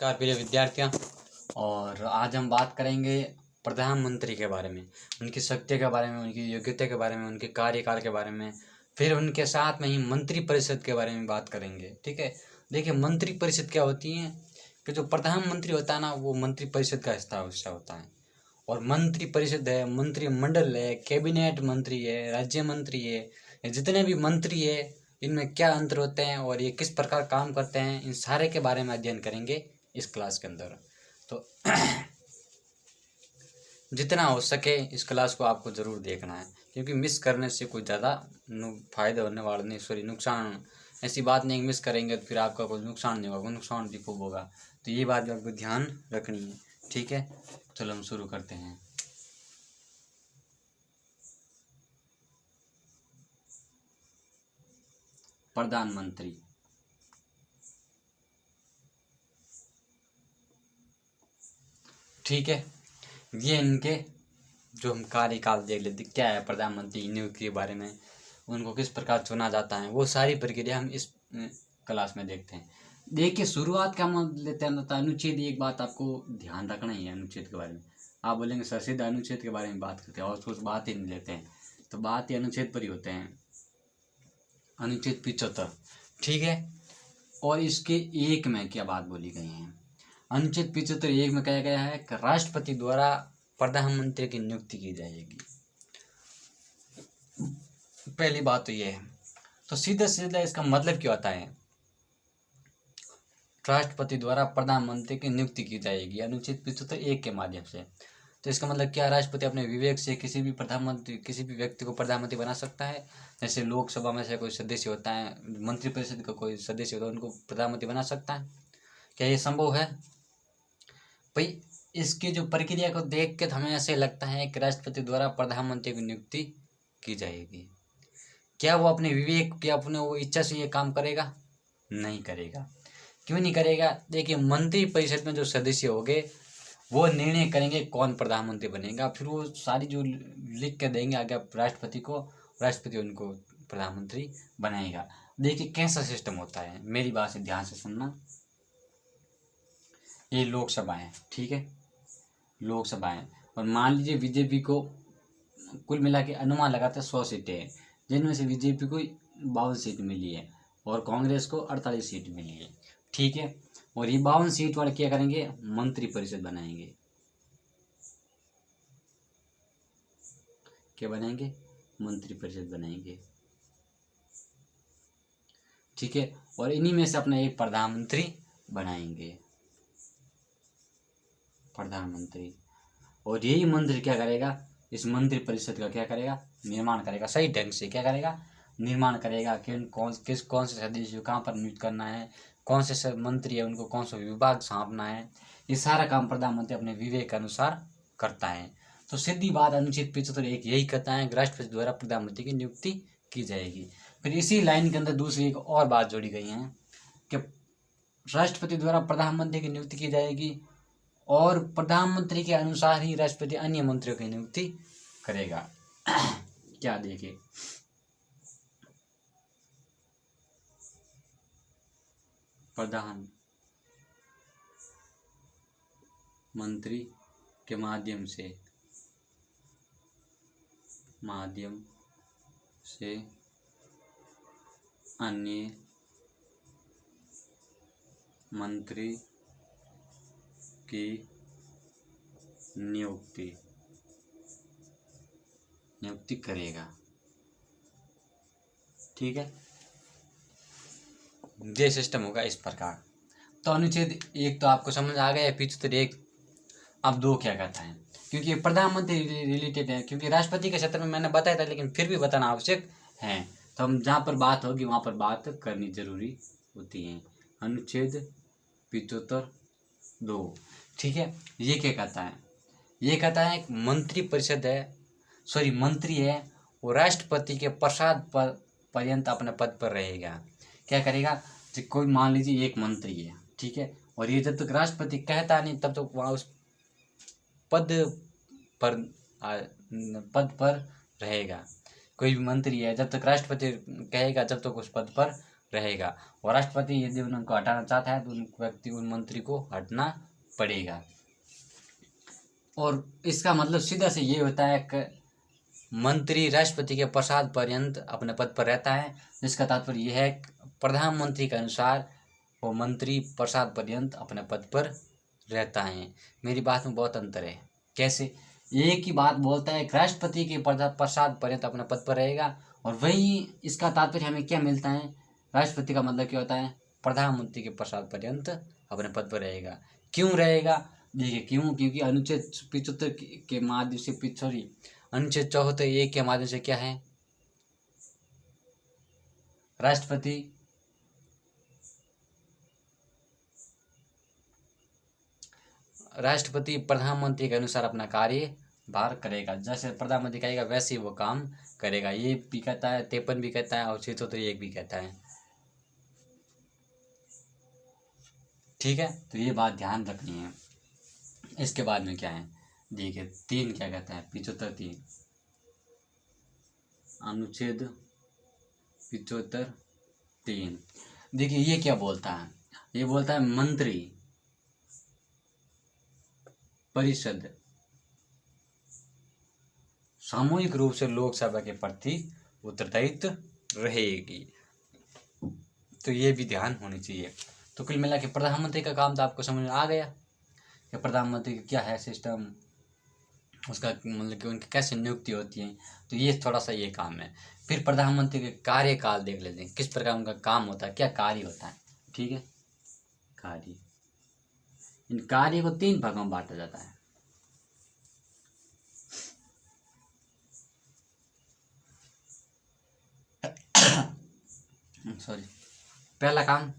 नमस्कार प्रिय विद्यार्थियों। और आज हम बात करेंगे प्रधानमंत्री के बारे में, उनकी शक्ति के बारे में, उनकी योग्यता के बारे में, उनके कार्यकाल के बारे में, फिर उनके साथ में ही मंत्री परिषद के बारे में बात करेंगे। ठीक है, देखिए मंत्री परिषद क्या होती है कि जो प्रधानमंत्री होता है ना, वो मंत्री परिषद का हिस्सा होता है। और मंत्री परिषद है, मंत्रिमंडल है, कैबिनेट मंत्री है, राज्य मंत्री है, ये जितने भी मंत्री है इनमें क्या अंतर होते हैं और ये किस प्रकार काम करते हैं, इन सारे के बारे में अध्ययन करेंगे इस क्लास के अंदर। तो जितना हो सके इस क्लास को आपको ज़रूर देखना है, क्योंकि मिस करने से कोई ज़्यादा फायदा होने वाला नहीं, सॉरी नुकसान, ऐसी बात नहीं। मिस करेंगे तो फिर आपका कोई नुकसान नहीं होगा, नुकसान भी खूब होगा। तो ये बात भी आपको ध्यान रखनी है। ठीक है, चलो हम शुरू करते हैं। प्रधानमंत्री, ठीक है, ये इनके जो हम कार्यकाल देख लेते क्या है, प्रधानमंत्री नियुक्ति के बारे में, उनको किस प्रकार चुना जाता है, वो सारी प्रक्रिया हम इस क्लास में देखते हैं। देखिए शुरुआत का हम लेते हैं तो अनुच्छेद। एक बात आपको ध्यान रखना ही है अनुच्छेद के बारे में। आप बोलेंगे सर सीधा अनुच्छेद के बारे में बात करते हैं और कुछ बात ही नहीं लेते हैं, तो बात ही अनुच्छेद पर ही होते हैं। अनुच्छेद 75, ठीक है। और इसके एक में क्या बात बोली गई है, अनुच्छेद 75 एक में कहा गया है कि राष्ट्रपति द्वारा प्रधानमंत्री की नियुक्ति की जाएगी। पहली बात तो ये है। तो सीधा सीधा इसका मतलब क्या होता है, राष्ट्रपति द्वारा प्रधानमंत्री की नियुक्ति की जाएगी अनुच्छेद 75 एक के माध्यम से। तो इसका मतलब क्या, राष्ट्रपति अपने विवेक से किसी भी व्यक्ति को प्रधानमंत्री बना सकता है। जैसे लोकसभा में से कोई सदस्य होता है, मंत्रिपरिषद का कोई सदस्य होता है, उनको प्रधानमंत्री बना सकता है। क्या ये संभव है भाई? इसकी जो प्रक्रिया को देख के हमें ऐसे लगता है कि राष्ट्रपति द्वारा प्रधानमंत्री की नियुक्ति की जाएगी। क्या वो अपने विवेक या अपने वो इच्छा से ये काम करेगा? नहीं करेगा। क्यों नहीं करेगा? देखिए मंत्रिपरिषद में जो सदस्य होंगे वो निर्णय करेंगे कौन प्रधानमंत्री बनेगा, फिर वो सारी जो लिख के देंगे आगे राष्ट्रपति को, राष्ट्रपति उनको प्रधानमंत्री बनाएगा। देखिए कैसा सिस्टम होता है, मेरी बात से ध्यान से सुनना। ये लोकसभा है, ठीक है, लोकसभा है। और मान लीजिए बीजेपी को कुल मिला के अनुमान लगाते 100 सीटें हैं, जिनमें से बीजेपी को 52 सीट मिली है और कांग्रेस को 48 सीट मिली है, ठीक है। और ये 52 सीट वाले क्या करेंगे, मंत्रिपरिषद बनाएंगे। क्या बनाएंगे? मंत्रिपरिषद बनाएंगे, ठीक है। और इन्हीं में से अपना एक प्रधानमंत्री बनाएंगे, प्रधानमंत्री। और यही मंत्री क्या करेगा, इस मंत्रिपरिषद का क्या करेगा, निर्माण करेगा। सही ढंग से क्या करेगा, निर्माण करेगा कि कौन से सदस्य कहाँ पर नियुक्त करना है, कौन से मंत्री है उनको कौन सा विभाग सौंपना है, ये सारा काम प्रधानमंत्री अपने विवेक के अनुसार करता है। तो सीधी बात अनुच्छेद 75 एक यही कहता है कि राष्ट्रपति द्वारा प्रधानमंत्री की नियुक्ति की जाएगी। फिर इसी लाइन के अंदर दूसरी एक और बात जोड़ी गई है कि राष्ट्रपति द्वारा प्रधानमंत्री की नियुक्ति की जाएगी और प्रधानमंत्री के अनुसार ही राष्ट्रपति अन्य मंत्रियों की नियुक्ति करेगा। क्या देखिए, प्रधानमंत्री के माध्यम से अन्य मंत्री की नियुक्ति करेगा, ठीक है। ये सिस्टम होगा इस प्रकार। तो अनुच्छेद एक तो आपको समझ आ गया, 75 एक। अब दो क्या कहता है, क्योंकि प्रधानमंत्री रिलेटेड है, क्योंकि राष्ट्रपति के क्षेत्र में मैंने बताया था लेकिन फिर भी बताना आवश्यक है, तो हम जहाँ पर बात होगी वहाँ पर बात करनी जरूरी होती है। अनुच्छेद 75 2, ठीक है। ये क्या कहता है, ये कहता है मंत्रिपरिषद है, सॉरी मंत्री है, वो राष्ट्रपति के प्रसाद पर्यंत अपने पद पर रहेगा। क्या करेगा, कोई मान लीजिए एक मंत्री है, ठीक है, और ये जब तक राष्ट्रपति कहता नहीं तब तक वहाँ उस पद पर रहेगा। कोई भी मंत्री है जब तक राष्ट्रपति कहेगा जब तक उस पद पर रहेगा। और राष्ट्रपति यदि उनको हटाना चाहता है तो उन व्यक्ति उन मंत्री को हटना पड़ेगा। और इसका मतलब सीधा से ये होता है कि मंत्री राष्ट्रपति के प्रसाद पर्यंत अपने पद पर रहता है, जिसका तात्पर्य यह है प्रधानमंत्री के अनुसार वो मंत्री प्रसाद पर्यंत अपने पद पर रहता है। मेरी बात में बहुत अंतर है। कैसे? एक ही बात बोलता है राष्ट्रपति के प्रसाद पर्यंत अपने पद पर रहेगा, और वही इसका तात्पर्य हमें क्या मिलता है? राष्ट्रपति का मतलब क्या होता है? प्रधानमंत्री के प्रसाद पर्यंत अपने पद पर रहेगा। क्यों रहेगा? देखिए क्यों, क्योंकि अनुच्छेद 75 के माध्यम से अनुच्छेद 74(1) के माध्यम से क्या है? राष्ट्रपति प्रधानमंत्री के अनुसार अपना कार्य भार करेगा। जैसे प्रधानमंत्री कहेगा वैसे ही वो काम करेगा। ये भी कहता है, 53 भी कहता है और 76(1) भी कहता है। ठीक है, तो ये बात ध्यान रखनी है। इसके बाद में क्या है? देखिए 3 क्या कहता है? 75(3) अनुच्छेद 75(3। देखिए ये क्या बोलता है? ये बोलता है मंत्री परिषद सामूहिक रूप से लोकसभा के प्रति उत्तरदायित्व रहेगी। तो ये भी ध्यान होनी चाहिए। तो कुल मिला के प्रधानमंत्री का काम तो आपको समझ में आ गया कि प्रधानमंत्री का क्या है सिस्टम, उसका मतलब कि उनकी कैसे नियुक्ति होती है। तो ये थोड़ा सा ये काम है। फिर प्रधानमंत्री के कार्यकाल देख लेते हैं, किस प्रकार उनका काम होता है, क्या कार्य होता है। ठीक है, कार्य, इन कार्य को 3 भागों में बांटा जाता है। सॉरी, पहला काम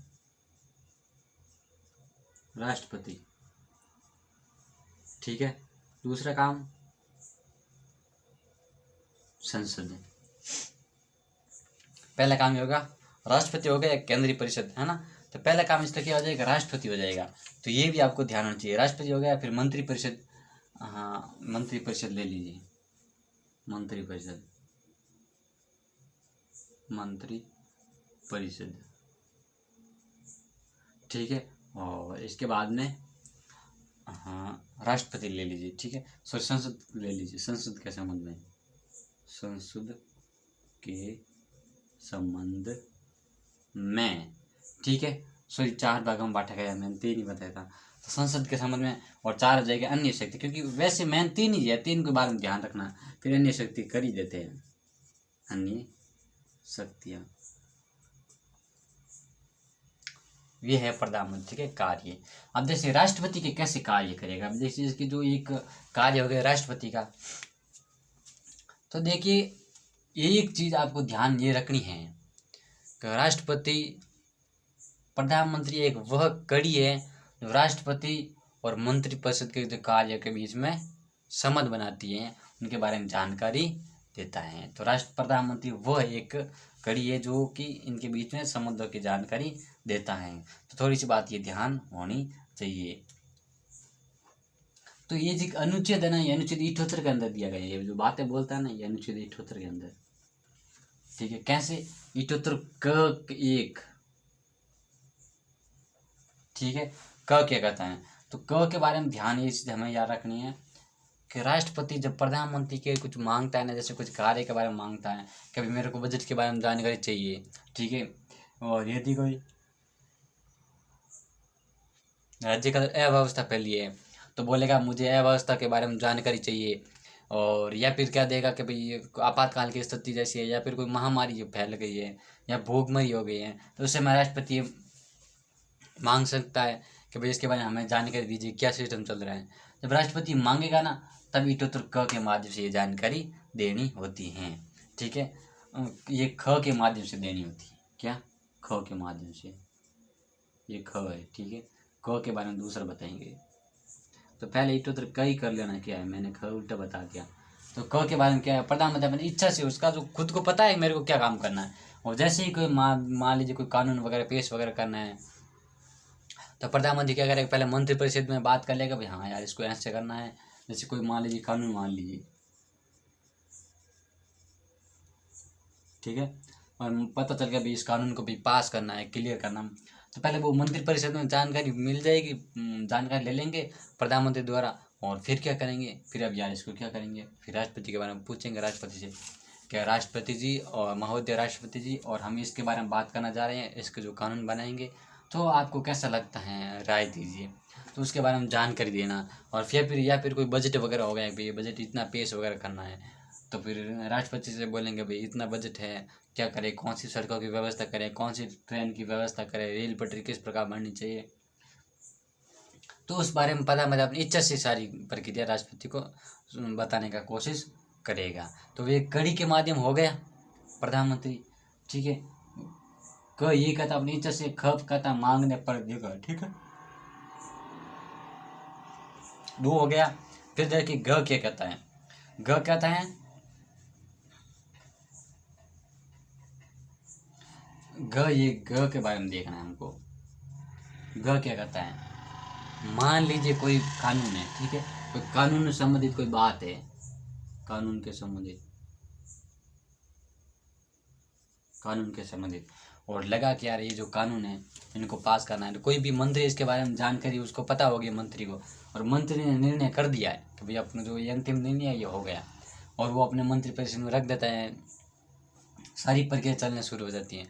राष्ट्रपति, ठीक है। दूसरा काम संसद। पहला काम ये होगा, राष्ट्रपति हो गया, केंद्रीय परिषद है ना, तो पहला काम इसका क्या हो जाएगा? राष्ट्रपति हो जाएगा। तो ये भी आपको ध्यान होना चाहिए। राष्ट्रपति हो गया, फिर मंत्री परिषद, हाँ मंत्री परिषद ले लीजिए, मंत्री परिषद, मंत्री परिषद, ठीक है। और इसके बाद में हाँ राष्ट्रपति ले लीजिए, ठीक है। सॉरी संसद ले लीजिए, संसद के संबंध में, संसद के संबंध में, ठीक है। सॉरी 4 भागों में बांटा गया, मैंने 3 ही बताया था। तो संसद के संबंध में, और 4 हो जाएगा अन्य शक्ति, क्योंकि वैसे मैंने 3 ही है, 3 के बारे में ध्यान रखना, फिर अन्य शक्ति कर ही देते हैं, अन्य शक्तियाँ। ये है प्रधानमंत्री के कार्य। अब जैसे राष्ट्रपति के कैसे कार्य करेगा, अब जैसे इसकी जो एक कार्य हो गया राष्ट्रपति का, तो देखिए एक चीज आपको ध्यान ये रखनी है कि राष्ट्रपति प्रधानमंत्री एक वह कड़ी है जो राष्ट्रपति और मंत्रिपरिषद के जो कार्य के बीच में संबंध बनाती है, उनके बारे में जानकारी देता है। तो प्रधानमंत्री वह एक कड़ी है जो कि इनके बीच में संबंधों की जानकारी देता है। तो थोड़ी सी बात ये ध्यान होनी चाहिए। तो ये जो अनुच्छेद है ना, ये अनुच्छेद 78 के अंदर दिया गया है। ये जो बातें बोलता है ना, ये अनुच्छेद 78 के अंदर, ठीक है। कैसे? 78 क 1, ठीक है। क क्या कहता है? तो क के बारे में ध्यान ये चीज हमें याद रखनी है कि राष्ट्रपति जब प्रधानमंत्री के कुछ मांगता है ना, जैसे कुछ कार्य के बारे में मांगता है, कभी मेरे को बजट के बारे में जानकारी चाहिए, ठीक है, और यदि कोई राज्य का अव्यवस्था फैली है तो बोलेगा मुझे अव्यवस्था के बारे में जानकारी चाहिए, और या फिर क्या देगा कि भाई आपातकाल की स्थिति जैसी है, या फिर कोई महामारी जो फैल गई है, या भूखमरी हो गई है, तो उससे मैं राष्ट्रपति मांग सकता है कि भाई इसके बारे में हमें जानकारी दीजिए, क्या सिस्टम चल रहा है। जब राष्ट्रपति मांगेगा ना, तब 78 क के माध्यम से ये जानकारी देनी होती है, ठीक है। ये ख के माध्यम से देनी होती है, क्या? ख के माध्यम से, ये ख है, ठीक है। क के बारे में दूसरा बताएंगे। तो पहले 78 क ही कर लेना, क्या है, मैंने ख उल्टा बता दिया। तो क के बारे में क्या है? प्रधानमंत्री अपनी इच्छा से, उसका जो खुद को पता है मेरे को क्या काम करना है, और जैसे ही कोई मान लीजिए कोई कानून वगैरह पेश वगैरह करना है, तो प्रधानमंत्री क्या करेगा? पहले मंत्रिपरिषद में बात कर लेगा, भाई हाँ यार इसको ऐसे करना है। जैसे कोई मान लीजिए कानून मान लीजिए, ठीक है, और पता चल गया भाई इस कानून को भी पास करना है, क्लियर करना, तो पहले वो मंत्रिपरिषद में जानकारी मिल जाएगी, जानकारी ले लेंगे प्रधानमंत्री द्वारा, और फिर क्या करेंगे, फिर अब यार इसको क्या करेंगे, फिर राष्ट्रपति के बारे में पूछेंगे राष्ट्रपति से, क्या राष्ट्रपति जी और महोदय राष्ट्रपति जी, और हम इसके बारे में बात करना जा रहे हैं, इसके जो कानून बनाएंगे तो आपको कैसा लगता है, राय दीजिए। तो उसके बारे में जानकारी देना, और फिर या फिर कोई बजट वगैरह हो गया भाई बजट इतना पेश वगैरह करना है, तो फिर राष्ट्रपति से बोलेंगे भाई इतना बजट है, क्या करें, कौन सी सड़कों की व्यवस्था करें, कौन सी ट्रेन की व्यवस्था करें, रेल पटरी किस प्रकार बननी चाहिए, तो उस बारे में पता मतलब अपनी इच्छा से सारी प्रक्रिया राष्ट्रपति को बताने का कोशिश करेगा। तो ये कड़ी के माध्यम हो गया प्रधानमंत्री, ठीक है। क ये कहता अपनी इच्छा से, ख कहता मांगने पर देगा, ठीक है, दो हो गया। फिर देखिए ग क्या कहता है, ग कहता है, ये ग के बारे में देखना है हमको। ग क्या कहता है, मान लीजिए कोई कानून है, ठीक है, कोई कानून से संबंधित कोई बात है, कानून के संबंधित, और लगा कि यार ये जो कानून है इनको पास करना है, तो कोई भी मंत्री इसके बारे में जानकारी उसको पता होगी मंत्री को, और मंत्री ने निर्णय कर दिया है कि भाई अपना जो ये अंतिम निर्णय है ये हो गया, और वो अपने मंत्रिपरिषद में रख देता है, सारी प्रक्रिया चलने शुरू हो जाती है,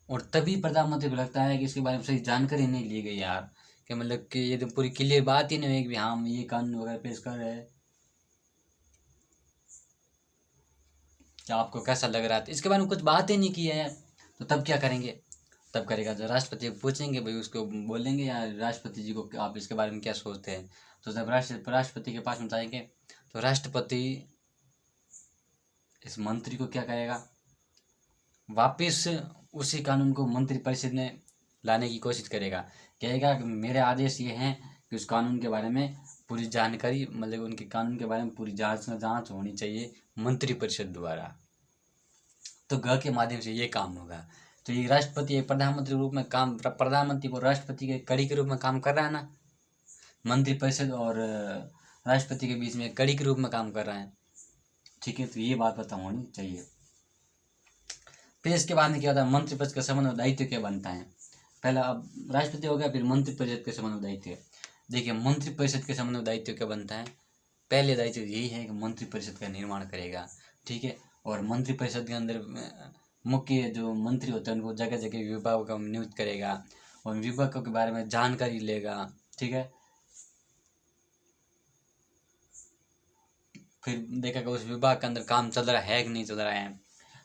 और तभी प्रधानमंत्री को लगता है कि इसके बारे में सही जानकारी नहीं ली गई यार, कि मतलब कि ये तो पूरी क्लियर बात ही नहीं हुई कि हाँ हम ये कानून वगैरह पेश कर रहे हैं, क्या आपको कैसा लग रहा था, इसके बारे में कुछ बात ही नहीं की है, तो तब क्या करेंगे, तब करेगा जो राष्ट्रपति को पूछेंगे भाई, उसको बोलेंगे या राष्ट्रपति जी को आप इसके बारे में क्या सोचते हैं, तो जब राष्ट्रपति के पास में जाएंगे तो राष्ट्रपति इस मंत्री को क्या करेगा, वापस उसी कानून को मंत्रिपरिषद में लाने की कोशिश करेगा, कहेगा कि मेरे आदेश ये हैं कि उस कानून के बारे में पूरी जानकारी, मतलब उनके कानून के बारे में पूरी जांच होनी चाहिए मंत्रिपरिषद द्वारा, तो ग के माध्यम से ये काम होगा। तो ये राष्ट्रपति एक प्रधानमंत्री के रूप में काम, प्रधानमंत्री को राष्ट्रपति के कड़ी के रूप में काम कर रहा है ना, मंत्रिपरिषद और राष्ट्रपति के बीच में कड़ी के रूप में काम कर रहा है, ठीक है, तो ये बात पता होनी चाहिए। फिर इसके बाद में क्या होता है, मंत्रिपरिषद का संबंध दायित्व क्या बनता है, पहला अब राष्ट्रपति हो गया, फिर मंत्रिपरिषद के संबंध दायित्व। देखिए मंत्रिपरिषद के संबंध दायित्व क्या बनता है, पहले दायित्व यही है कि मंत्रिपरिषद का निर्माण करेगा, ठीक है, और मंत्रिपरिषद के अंदर मुख्य जो मंत्री होते हैं उनको जगह जगह विभागों का नियुक्त करेगा, और विभागों के बारे में जानकारी लेगा, ठीक है, फिर देखेगा उस विभाग के अंदर काम चल रहा है कि नहीं चल रहा है,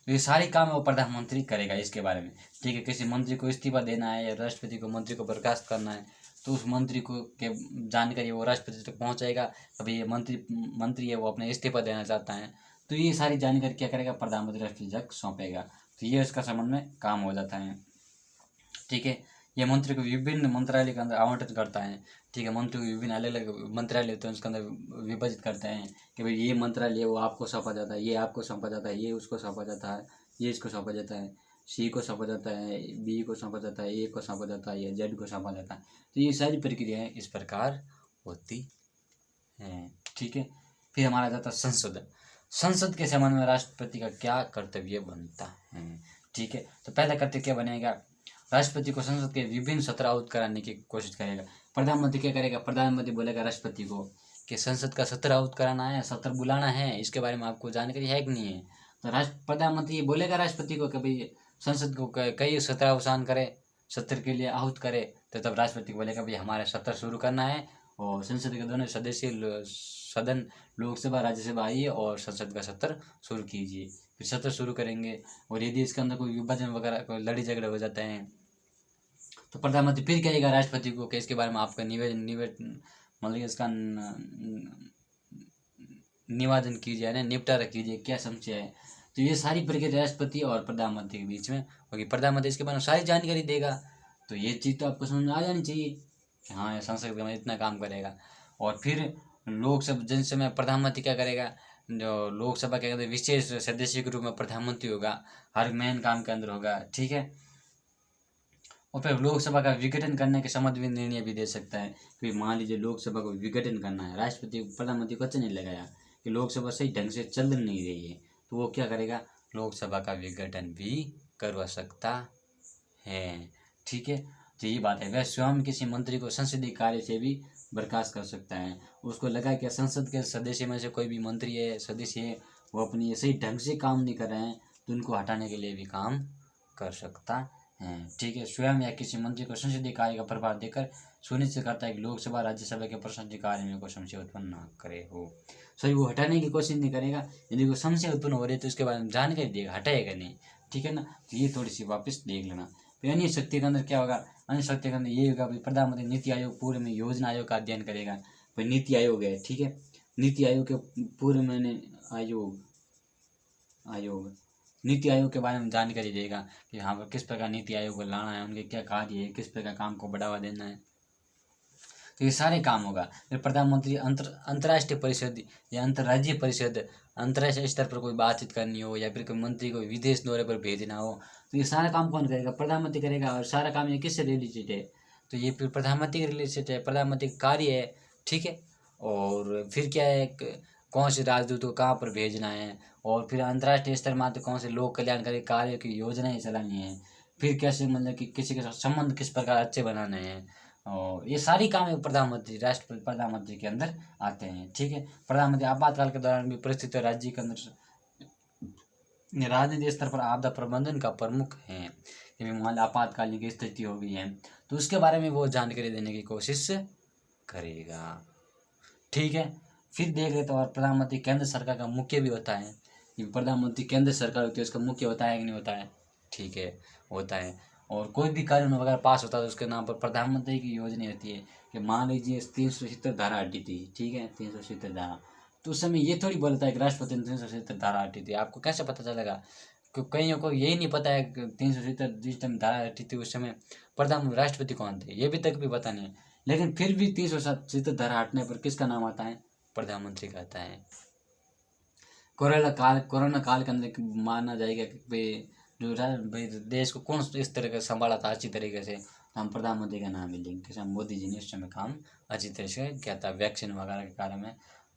तो ये सारी काम वो प्रधानमंत्री करेगा इसके बारे में, ठीक है। किसी मंत्री को इस्तीफा देना है या राष्ट्रपति को मंत्री को बर्खास्त करना है, तो उस मंत्री को के जानकारी वो राष्ट्रपति तक पहुंचाएगा, अभी ये मंत्री है वो अपने इस्तीफा देना चाहता है, तो ये सारी जानकारी क्या करेगा, प्रधानमंत्री राष्ट्रपति तक सौंपेगा, तो ये उसका संबंध में काम हो जाता है, ठीक है। ये मंत्री को विभिन्न मंत्रालय के अंदर आवंटित करता है, ठीक है, मंत्री को विभिन्न अलग अलग मंत्रालय होते हैं उसके अंदर विभाजित करते हैं कि भाई ये मंत्रालय वो आपको सौंपा जाता है, ये आपको सौंपा जाता है, ये उसको सौंपा जाता है, ये इसको सौंपा जाता है, सी को सौंपा जाता है, बी को सौंपा जाता है, ए को सौंपा जाता है, या जेड को सौंपा जाता है, तो ये सारी प्रक्रियाएँ इस प्रकार होती हैं, ठीक है। फिर हमारा जाता है संसद, संसद के संबंध में राष्ट्रपति का क्या कर्तव्य बनता है, ठीक है। तो पहला कर्तव्य क्या बनेगा, राष्ट्रपति को संसद के विभिन्न सत्र आउट कराने की कोशिश करेगा। प्रधानमंत्री क्या करेगा, प्रधानमंत्री बोलेगा राष्ट्रपति को कि संसद का सत्र आउट कराना है, सत्र बुलाना है, इसके बारे में आपको जानकारी है कि नहीं है, तो प्रधानमंत्री ये बोलेगा राष्ट्रपति को कि भाई संसद को कई सत्र अवसान करे, सत्र के लिए आहूत करे, तो तब राष्ट्रपति बोलेगा भाई हमारा सत्र शुरू करना है, और संसद के दोनों सदस्य सदन लोकसभा राज्यसभा आइए और संसद का सत्र शुरू कीजिए, फिर सत्र शुरू करेंगे, और यदि इसके अंदर कोई विभाजन वगैरह कोई लड़ी झगड़े हो जाते हैं तो प्रधानमंत्री फिर कहेगा राष्ट्रपति को कि इसके बारे में आपका मतलब इसका निवारण कीजिए ना, निपटारा कीजिए, क्या समस्या है, तो ये सारी प्रक्रिया राष्ट्रपति और प्रधानमंत्री के बीच में होगी। प्रधानमंत्री इसके बारे में सारी जानकारी देगा, तो ये चीज़ तो आपको समझ में आ जानी चाहिए कि हाँ संसद में इतना काम करेगा। और फिर लोकसभा जिस समय प्रधानमंत्री क्या करेगा, जो लोकसभा के अंदर विशेष सदस्य के रूप में प्रधानमंत्री होगा, हर मेन काम के अंदर होगा, ठीक है। और फिर लोकसभा का विघटन करने के संबंध में निर्णय भी दे सकता है कि मान लीजिए लोकसभा को विघटन करना है, राष्ट्रपति प्रधानमंत्री को अच्छा नहीं लगाया कि लोकसभा सही ढंग से चल नहीं रही है, तो वो क्या करेगा, लोकसभा का विघटन भी करवा सकता है। ठीक है, तो ये बात है। वह स्वयं किसी मंत्री को संसदीय कार्य से भी बर्खास्त कर सकता है। उसको लगा कि संसद के सदस्य में से कोई भी मंत्री है, सदस्य है, वो अपनी सही ढंग से काम नहीं कर रहे हैं, तो उनको हटाने के लिए भी काम कर सकता है। ठीक है, स्वयं या किसी मंत्री को संसदीय कार्य का प्रभार देकर सुनिश्चित करता है कि लोकसभा राज्यसभा के प्रशासनिक कार्य में कोई समस्या उत्पन्न न करे हो। सही, वो हटाने की कोशिश नहीं करेगा, यदि कोई समस्या उत्पन्न हो रही है तो उसके बारे में जानकारी देगा, हटाएगा नहीं। ठीक है ना, तो ये थोड़ी सी वापस देख लेना। फिर अन्य शक्ति के अंदर क्या होगा, अन्य शक्ति के अंदर ये होगा भाई प्रधानमंत्री नीति आयोग पूरे में योजना आयोग का अध्ययन करेगा। भाई नीति आयोग है, ठीक है, नीति आयोग के पूरे में नीति आयोग के बारे में जानकारी देगा कि यहाँ पर किस प्रकार नीति आयोग को लाना है, उनके क्या कार्य है, किस प्रकार काम को बढ़ावा देना है, तो ये सारे काम होगा। फिर प्रधानमंत्री अंतर्राष्ट्रीय परिषद या अंतर्राज्यीय परिषद, अंतर्राष्ट्रीय स्तर पर कोई बातचीत करनी हो या फिर कोई मंत्री को विदेश दौरे पर भेजना हो, तो ये सारा काम कौन करेगा, प्रधानमंत्री करेगा। और सारा काम ये किससे रिलेटेड है, तो ये फिर प्रधानमंत्री के रिलेटेड है, प्रधानमंत्री कार्य है। ठीक है, और फिर क्या है, कौन से राजदूत को कहाँ पर भेजना है, और फिर अंतर्राष्ट्रीय स्तर में तो कौन से लोक कल्याणकारी कार्य की योजनाएं चलानी है, फिर कैसे मतलब कि किसी के साथ संबंध किस प्रकार अच्छे बनाने हैं, और ये सारी काम प्रधानमंत्री राष्ट्रपति प्रधानमंत्री के अंदर आते हैं। ठीक है, प्रधानमंत्री आपातकाल के दौरान भी परिस्थिति राज्य के अंदर राजनीतिक स्तर पर आपदा प्रबंधन का प्रमुख है। कि मान आपातकालीन की स्थिति हो गई है तो उसके बारे में वो जानकारी देने की कोशिश करेगा। ठीक है, फिर देख लेते हैं और प्रधानमंत्री केंद्र सरकार का मुख्य भी होता है। प्रधानमंत्री केंद्र सरकार होती है, उसका मुख्य होता है कि नहीं होता है, ठीक है, होता है। और कोई भी कानून वगैरह पास होता है तो उसके नाम पर प्रधानमंत्री की योजना होती है। कि मान लीजिए 370 धारा हटी थी, ठीक है, 370 धारा, तो उस समय ये थोड़ी बोलता है कि राष्ट्रपति ने 370 धारा हटी थी। आपको कैसे पता चलेगा, क्योंकि कईयों को यही नहीं पता है कि 370 जिस टाइम धारा हटी थी उस समय प्रधानमंत्री राष्ट्रपति कौन थे, ये भी तक भी पता नहीं है। लेकिन फिर भी 370 धारा हटने पर किसका नाम आता है, प्रधानमंत्री का आता है। कोरोना काल के अंदर माना जाएगा कि जो भाई देश को कौन इस तरह का संभाला था अच्छी तरीके से, हम प्रधानमंत्री का नाम मिलेंगे कि मोदी जी ने इस समय काम अच्छी तरह से किया था। वैक्सीन वगैरह के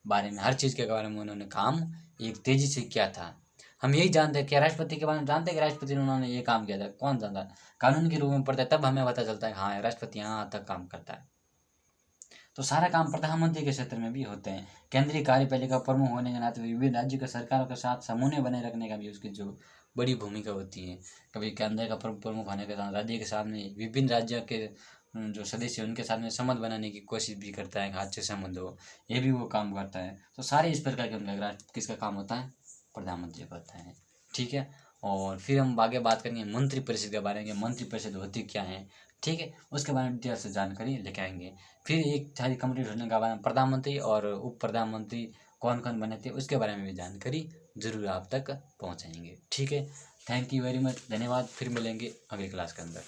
बारे में हर चीज़ के बारे में उन्होंने काम एक तेज़ी से किया था। हम यही जानते हैं कि राष्ट्रपति के बारे में जानते हैं कि राष्ट्रपति ने उन्होंने ये काम किया था, कौन जानता है, कानून के रूप में पढ़ता है तब हमें पता चलता है हाँ राष्ट्रपति यहाँ तक काम करता है। तो सारा काम प्रधानमंत्री के क्षेत्र में भी होते हैं। केंद्रीय कार्यपालिका प्रमुख होने के नाते विभिन्न राज्यों के सरकारों के साथ समन्वय बनाए रखने का भी उसकी जो बड़ी भूमिका होती है। कभी केंद्र का प्रमुख होने के साथ राज्य के सामने विभिन्न राज्यों के जो सदस्य उनके साथ में संबंध बनाने की कोशिश भी करता है, अच्छे संबंध हो, ये भी वो काम करता है। तो सारे इस प्रकार के किसका काम होता है, प्रधानमंत्री का होता है। ठीक है, और फिर हम आगे बात करेंगे मंत्री परिषद के बारे में, मंत्री परिषद होती क्या है, ठीक है, उसके बारे में डिटेल से जानकारी लेके आएंगे। फिर एक सारी कंप्लीट होने के बाद प्रधानमंत्री और उप प्रधानमंत्री कौन कौन बने थे उसके बारे में भी जानकारी जरूर आप तक पहुंचाएंगे। ठीक है, थैंक यू वेरी मच, धन्यवाद। फिर मिलेंगे अगली क्लास के अंदर।